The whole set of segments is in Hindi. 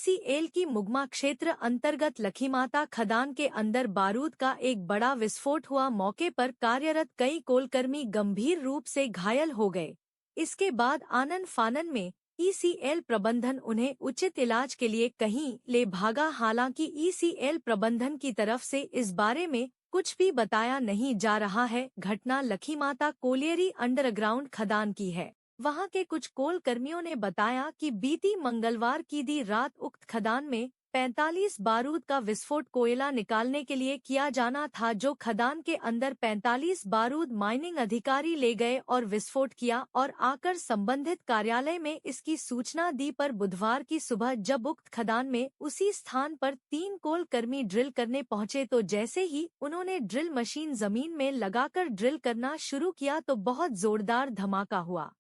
ईसीएल की मुगमा क्षेत्र अंतर्गत लखीमाता खदान के अंदर बारूद का एक बड़ा विस्फोट हुआ। मौके पर कार्यरत कई कोलकर्मी गंभीर रूप से घायल हो गए। इसके बाद आनन फानन में ईसीएल प्रबंधन उन्हें उचित इलाज के लिए कहीं ले भागा। हालांकि ईसीएल प्रबंधन की तरफ से इस बारे में कुछ भी बताया नहीं जा रहा है। घटना लखीमाता कोलियरी अंडरग्राउंड खदान की है। वहां के कुछ कोल कर्मियों ने बताया कि बीती मंगलवार की दी रात उक्त खदान में 45 बारूद का विस्फोट कोयला निकालने के लिए किया जाना था, जो खदान के अंदर 45 बारूद माइनिंग अधिकारी ले गए और विस्फोट किया और आकर संबंधित कार्यालय में इसकी सूचना दी। पर बुधवार की सुबह जब उक्त खदान में उसी स्थान पर 3 कोल कर्मी ड्रिल करने पहुंचे तो जैसे ही उन्होंने ड्रिल मशीन जमीन में लगाकर ड्रिल करना शुरू किया तो बहुत जोरदार धमाका हुआ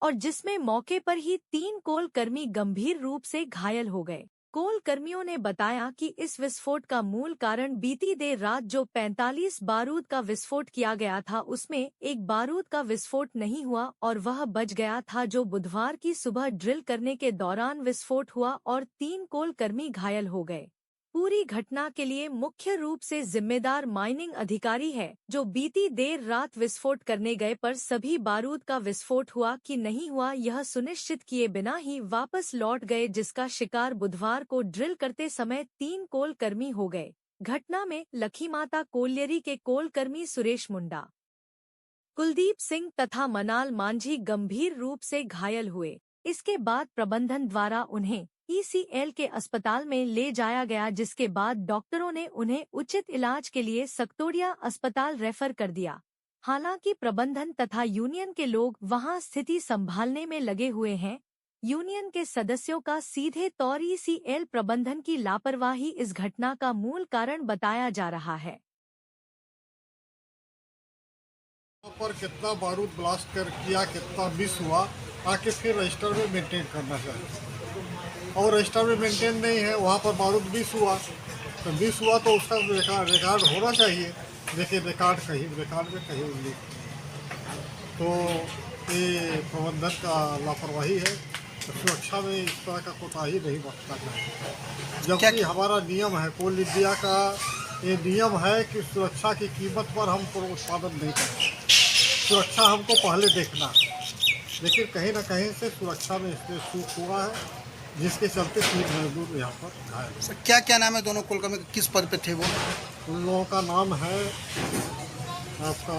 और जिसमें मौके पर ही 3 कोल कर्मी गंभीर रूप से घायल हो गए। कोल कर्मियों ने बताया कि इस विस्फोट का मूल कारण बीती देर रात जो 45 बारूद का विस्फोट किया गया था उसमें एक बारूद का विस्फोट नहीं हुआ और वह बच गया था, जो बुधवार की सुबह ड्रिल करने के दौरान विस्फोट हुआ और 3 कोल कर्मी घायल हो गए। पूरी घटना के लिए मुख्य रूप से जिम्मेदार माइनिंग अधिकारी है, जो बीती देर रात विस्फोट करने गए पर सभी बारूद का विस्फोट हुआ कि नहीं हुआ यह सुनिश्चित किए बिना ही वापस लौट गए, जिसका शिकार बुधवार को ड्रिल करते समय 3 कोल कर्मी हो गए। घटना में लखीमाता कोलियरी के कोल कर्मी सुरेश मुंडा, कुलदीप सिंह तथा मनाल मांझी गंभीर रूप से घायल हुए। इसके बाद प्रबंधन द्वारा उन्हें ईसीएल के अस्पताल में ले जाया गया, जिसके बाद डॉक्टरों ने उन्हें उचित इलाज के लिए सक्टोरिया अस्पताल रेफर कर दिया। हालांकि प्रबंधन तथा यूनियन के लोग वहां स्थिति संभालने में लगे हुए हैं। यूनियन के सदस्यों का सीधे तौर ईसीएल प्रबंधन की लापरवाही इस घटना का मूल कारण बताया जा रहा है। पर कितना बारूद ब्लास्ट कर किया, कितना मिस हुआ, आके फिर रजिस्टर में मेंटेन करना चाहिए। और रजिस्टर में मेंटेन नहीं है, वहाँ पर बारूद मिस हुआ तो उसका रिकॉर्ड होना चाहिए। देखिए रिकॉर्ड में कहीं उल्लेख, तो ये प्रबंधन का लापरवाही है। तो सुरक्षा में इस तरह का कोताही नहीं बरतना चाहिए, जबकि हमारा नियम है, कोल इंडिया का ये नियम है कि सुरक्षा की कीमत पर हम उत्पादन नहीं करें। सुरक्षा हमको पहले देखना, लेकिन कहीं न कहीं से सुरक्षा में इसमें चूक हुआ है, जिसके चलते 3 मजदूर यहाँ पर घायल। सर क्या नाम है दोनों कोलकाता में, किस पद पे थे वो? उन लोगों का नाम है आपका